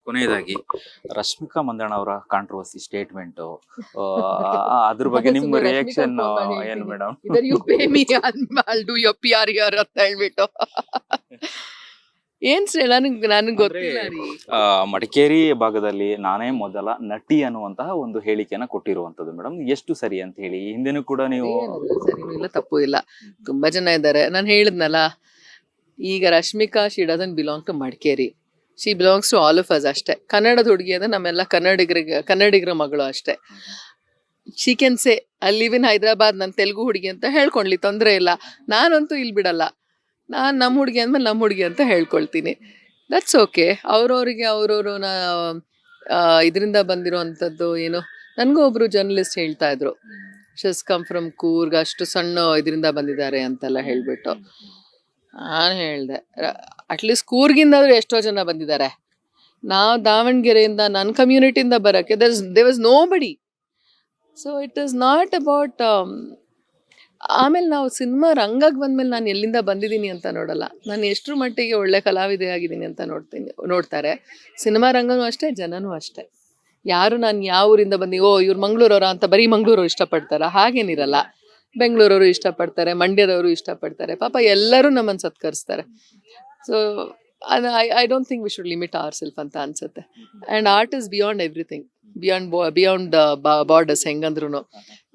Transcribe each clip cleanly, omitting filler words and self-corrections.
ಕೊನೆಯದಾಗಿ ರಶ್ಮಿಕಾ ಮಂದಣ್ಣ ಅವರ controversy statement ಅದ್ರ ಬಗ್ಗೆ ನಿಮ್ಮ ರಿಯಾಕ್ಷನ್ ಏನು madam? Either you pay me I'll do your PR here ಅಂತ ಹೇಳ್ಬಿಟ್ಟು ಏನ್ ನನಗೆ ಗೊತ್ತಿಲ್ಲ ರೀ. ಮಡಿಕೇರಿ ಭಾಗದಲ್ಲಿ ನಾನೇ ಮೊದಲ ನಟಿ ಅನ್ನುವಂತಹ ಒಂದು ಹೇಳಿಕೆಯನ್ನ ಕೊಟ್ಟಿರುವಂತದ್ದು ಮೇಡಮ್, ಎಷ್ಟು ಸರಿ ಅಂತ ಹೇಳಿ ಹಿಂದೆನೂ ಕೂಡ ನೀವು ಸರಿನೂ ಇಲ್ಲ ತಪ್ಪು ಇಲ್ಲ, ತುಂಬಾ ಜನ ಇದ್ದಾರೆ. ನಾನು ಹೇಳಿದ್ನಲ್ಲ, ಈಗ Rashmika she doesn't belong to Madikeri, she belongs to all of us ಅಷ್ಟೇ. ಕನ್ನಡದ ಹುಡುಗಿ ಅಂದ್ರೆ ನಮ್ಮೆಲ್ಲ ಕನ್ನಡಿಗರ ಮಗಳು ಅಷ್ಟೇ. She can say I live in Hyderabad, ನಾನು ತೆಲುಗು ಹುಡುಗಿ ಅಂತ ಹೇಳ್ಕೊಂಡ್ಲಿ, ತೊಂದರೆ ಇಲ್ಲ. ನಾನಂತೂ ಇಲ್ಲಿ ಬಿಡಲ್ಲ, ನಾನು ನಮ್ಮ ಹುಡುಗಿ ಅಂದ್ಮೇಲೆ ನಮ್ಮ ಹುಡುಗಿ ಅಂತ ಹೇಳ್ಕೊಳ್ತೀನಿ. That's okay. ಅವ್ರವ್ರಿಗೆ ಅವ್ರವ್ರು ಇದರಿಂದ ಬಂದಿರೋವಂಥದ್ದು ಏನು. ನನಗೂ ಒಬ್ರು ಜರ್ನಲಿಸ್ಟ್ ಹೇಳ್ತಾ ಇದ್ರು, ಶಸ್ ಕಮ್ ಫ್ರಮ್ ಕೂರ್ಗ್, ಅಷ್ಟು ಸಣ್ಣ ಇದರಿಂದ ಬಂದಿದ್ದಾರೆ ಅಂತೆಲ್ಲ ಹೇಳ್ಬಿಟ್ಟು. ನಾನು ಹೇಳಿದೆ, ಅಟ್ಲೀಸ್ಟ್ ಕೂರ್ಗಿಂದಾದ್ರೂ ಎಷ್ಟೋ ಜನ ಬಂದಿದ್ದಾರೆ. ನಾವು ದಾವಣಗೆರೆಯಿಂದ ನನ್ನ ಕಮ್ಯುನಿಟಿಯಿಂದ ಬರೋಕ್ಕೆ ದೇ ವಾಸ್ ನೋ ಬಡಿ. So it is not about. ಆಮೇಲೆ ನಾವು ಸಿನಿಮಾ ರಂಗಕ್ಕೆ ಬಂದ್ಮೇಲೆ ನಾನು ಎಲ್ಲಿಂದ ಬಂದಿದ್ದೀನಿ ಅಂತ ನೋಡಲ್ಲ, ನಾನು ಎಷ್ಟರ ಮಟ್ಟಿಗೆ ಒಳ್ಳೆ ಕಲಾವಿದೆ ಆಗಿದ್ದೀನಿ ಅಂತ ನೋಡ್ತಾರೆ. ಸಿನಿಮಾ ರಂಗನೂ ಅಷ್ಟೇ, ಜನನೂ ಅಷ್ಟೇ. ಯಾರು ನಾನು ಯಾವ ಊರಿಂದ ಬಂದಿ, ಓ ಇವ್ರು ಮಂಗಳೂರವರ ಅಂತ ಬರೀ ಮಂಗಳೂರವ್ರು ಇಷ್ಟಪಡ್ತಾರ, ಹಾಗೇನಿರಲ್ಲ. ಬೆಂಗಳೂರವರು ಇಷ್ಟಪಡ್ತಾರೆ, ಮಂಡ್ಯದವರು ಇಷ್ಟಪಡ್ತಾರೆ, ಪಾಪ ಎಲ್ಲರೂ ನಮ್ಮನ್ನು ಸತ್ಕರಿಸ್ತಾರೆ. So I don't think we should limit our self ಅಂತ ಅನ್ಸುತ್ತೆ. And art is beyond everything, beyond borders. ಹೆಂಗಂದ್ರೂ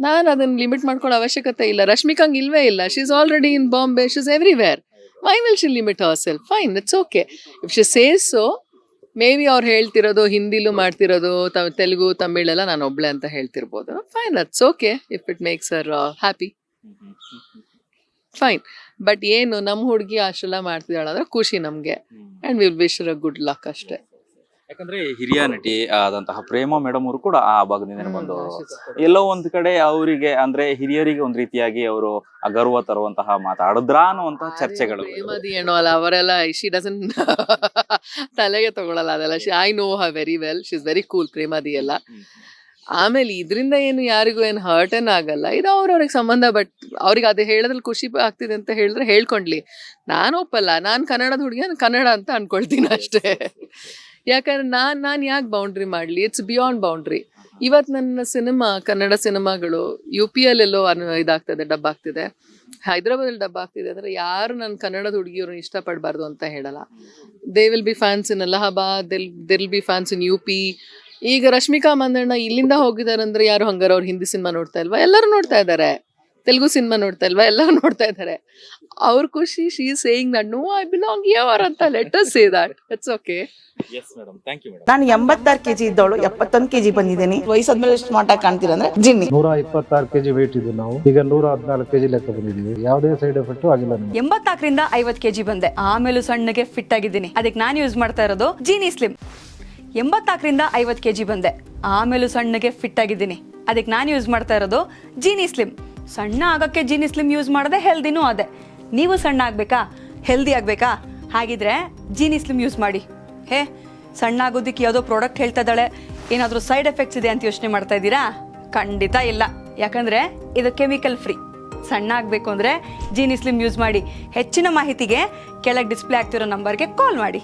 ನಾನು ಅದನ್ನು ಲಿಮಿಟ್ ಮಾಡ್ಕೊಳ್ಳೋ ಅವಶ್ಯಕತೆ ಇಲ್ಲ. ರಶ್ಮಿಕಾಂಗ್ ಇಲ್ವೇ ಇಲ್ಲ. She is already in Bombay, she is everywhere. Why will she limit our self? Fine, it's okay. If she says so, maybe ಅವ್ರು ಹೇಳ್ತಿರೋದು ಹಿಂದಿಲೂ ಮಾಡ್ತಿರೋದು, ತೆಲುಗು ತಮಿಳೆಲ್ಲ ನಾನು ಒಬ್ಳೆ ಅಂತ ಹೇಳ್ತಿರ್ಬೋದು. Fine, that's okay. If it makes Har happy, fine. But ಏನು ನಮ್ಮ ಹುಡುಗಿ ಅಷ್ಟೆಲ್ಲ ಮಾಡ್ತಿದ್ದಾಳೆ ಅಂದ್ರೆ ಖುಷಿ ನಮಗೆ. And will wish Har a good luck ಅಷ್ಟೇ. ಯಾಕಂದ್ರೆ ಹಿರಿಯ ನಟಿ ಆದಂತಹ ಪ್ರೇಮಾ ಮೇಡಮ್ ಅವರು ಕೂಡ ಆ ಭಾಗದಿಂದ ಬಂದು ಎಲ್ಲೋ ಒಂದ್ ಕಡೆ ಅವರಿಗೆ ಅಂದ್ರೆ ಹಿರಿಯರಿಗೆ ಒಂದ್ ರೀತಿಯಾಗಿ ಅವರು ಅಗರ್ವ ತರುವಂತಹ ಮಾತಾಡಿದ್ರ ಅನ್ನುವಂತಹ ಚರ್ಚೆಗಳು. ಪ್ರೇಮದಿ ಏನೋ ಅಲ್ಲ, ಅವರೆಲ್ಲ ಶಿ ಡಸಂಟ್ ತಲೆಗೆ ತಗೊಳಲ್ಲ ಅದೆಲ್ಲ. I know her very well, she is very cool ಪ್ರೇಮದಿ ಎಲ್ಲ. ಆಮೇಲೆ ಇದರಿಂದ ಏನು ಯಾರಿಗೂ ಏನು ಹರ್ಟ್ ಏನ್ ಆಗಲ್ಲ, ಇದು ಅವ್ರವ್ರಿಗೆ ಸಂಬಂಧ. ಬಟ್ ಅವ್ರಿಗೆ ಅದು ಹೇಳೋದ್ರಲ್ಲಿ ಖುಷಿ ಆಗ್ತಿದೆ ಅಂತ ಹೇಳಿದ್ರೆ ಹೇಳ್ಕೊಂಡ್ಲಿ, ನಾನು ಒಪ್ಪಲ್ಲ. ನಾನು ಕನ್ನಡದ ಹುಡುಗಿ, ನಾನು ಕನ್ನಡ ಅಂತ ಅನ್ಕೊಳ್ತೀನಿ ಅಷ್ಟೇ. ಯಾಕಂದ್ರೆ ನಾನು ಯಾಕೆ ಬೌಂಡ್ರಿ ಮಾಡಲಿ? It's beyond boundary. ಇವತ್ತು ನನ್ನ ಸಿನಿಮಾ, ಕನ್ನಡ ಸಿನಿಮಾಗಳು UP-ಯಲ್ಲೆಲ್ಲೋ ಇದಾಗ್ತದೆ, ಡಬ್ ಆಗ್ತಿದೆ, ಹೈದರಾಬಾದಲ್ಲಿ ಡಬ್ ಆಗ್ತಿದೆ ಅಂದ್ರೆ ಯಾರು ನನ್ನ ಕನ್ನಡದ ಹುಡುಗಿಯವ್ರನ್ನ ಇಷ್ಟಪಡಬಾರ್ದು ಅಂತ ಹೇಳಲ್ಲ. They will be fans in Allahabad, there will be fans in UP. ಈಗ ರಶ್ಮಿಕಾ ಮಂದಣ್ಣ ಇಲ್ಲಿಂದ ಹೋಗಿದ್ದಾರೆ ಅಂದ್ರೆ ಯಾರು ಹಂಗಾರ ಅವ್ರು ಹಿಂದಿ ಸಿನಿಮಾ ನೋಡ್ತಾ ಇಲ್ವಾ? ಎಲ್ಲರೂ ನೋಡ್ತಾ ಇದ್ದಾರೆ. ತೆಲುಗು ಸಿನಿಮಾ ನೋಡ್ತಾ ಇಲ್ವಾ? ಎಲ್ಲರೂ ನೋಡ್ತಾ ಇದ್ದಾರೆ. ಅವ್ರ ಖುಷಿ. She is saying that no I belong here ಅಂತ. Let us say that. It's okay. Yes madam, thank you madam. ನಾನು 86 kg ಇದ್ದವಳು 71 kg ಬಂದಿದ್ದೀನಿ. ವಯಸ್ಸಾದ್ಮೇಲೆ ಸ್ಮಾರ್ಟ್ ಆಗಿ ಕಾಣ್ತೀರಾ ಅಂದ್ರೆ ಜಿನ್ನಿ. 126 kg ವೇಟ್ ಇದ್ದು ನಾವು ಈಗ 114 kg ಲೆಕ್ಕ ಬಂದಿದ್ದೀವಿ. ಯಾವುದೇ ಸೈಡ್ ಎಫೆಕ್ಟ್ ಆಗಿಲ್ಲ. 84ರಿಂದ 50 kg ಬಂದೆ. ಆಮೇಲೂ ಸಣ್ಣಗೆ ಫಿಟ್ ಆಗಿದ್ದೀನಿ. ಅದಕ್ಕೆ ನಾನು ಯೂಸ್ ಮಾಡ್ತಾ ಇರೋದು ಜೀನಿ ಸ್ಲಿಮ್. 84ರಿಂದ 50 kg ಬಂದೆ. ಆಮೇಲೂ ಸಣ್ಣಗೆ ಫಿಟ್ ಆಗಿದ್ದೀನಿ. ಅದಕ್ಕೆ ನಾನು ಯೂಸ್ ಮಾಡ್ತಾ ಇರೋದು ಜೀನಿ ಸ್ಲಿಮ್. ಸಣ್ಣ ಆಗಕ್ಕೆ ಜೀನಿ ಸ್ಲಿಮ್ ಯೂಸ್ ಮಾಡದೆ ಹೆಲ್ದಿನೂ ಅದೇ. ನೀವು ಸಣ್ಣ ಆಗ್ಬೇಕಾ, ಹೆಲ್ದಿ ಆಗ್ಬೇಕಾ? ಹಾಗಿದ್ರೆ ಜೀನಿ ಸ್ಲಿಮ್ ಯೂಸ್ ಮಾಡಿ. ಹೇ, ಸಣ್ಣ ಆಗೋದಕ್ಕೆ ಯಾವುದೋ ಪ್ರಾಡಕ್ಟ್ ಹೇಳ್ತಾ ಇದ್ದಾಳೆ, ಏನಾದರೂ ಸೈಡ್ ಎಫೆಕ್ಟ್ಸ್ ಇದೆ ಅಂತ ಯೋಚನೆ ಮಾಡ್ತಾ ಇದ್ದೀರಾ? ಖಂಡಿತ ಇಲ್ಲ. ಯಾಕಂದರೆ ಇದು ಕೆಮಿಕಲ್ ಫ್ರೀ. ಸಣ್ಣ ಆಗಬೇಕು ಅಂದರೆ ಜೀನಿ ಸ್ಲಿಮ್ ಯೂಸ್ ಮಾಡಿ. ಹೆಚ್ಚಿನ ಮಾಹಿತಿಗೆ ಕೆಳಗೆ ಡಿಸ್ಪ್ಲೇ ಆಗ್ತಿರೋ ನಂಬರ್ಗೆ ಕಾಲ್ ಮಾಡಿ.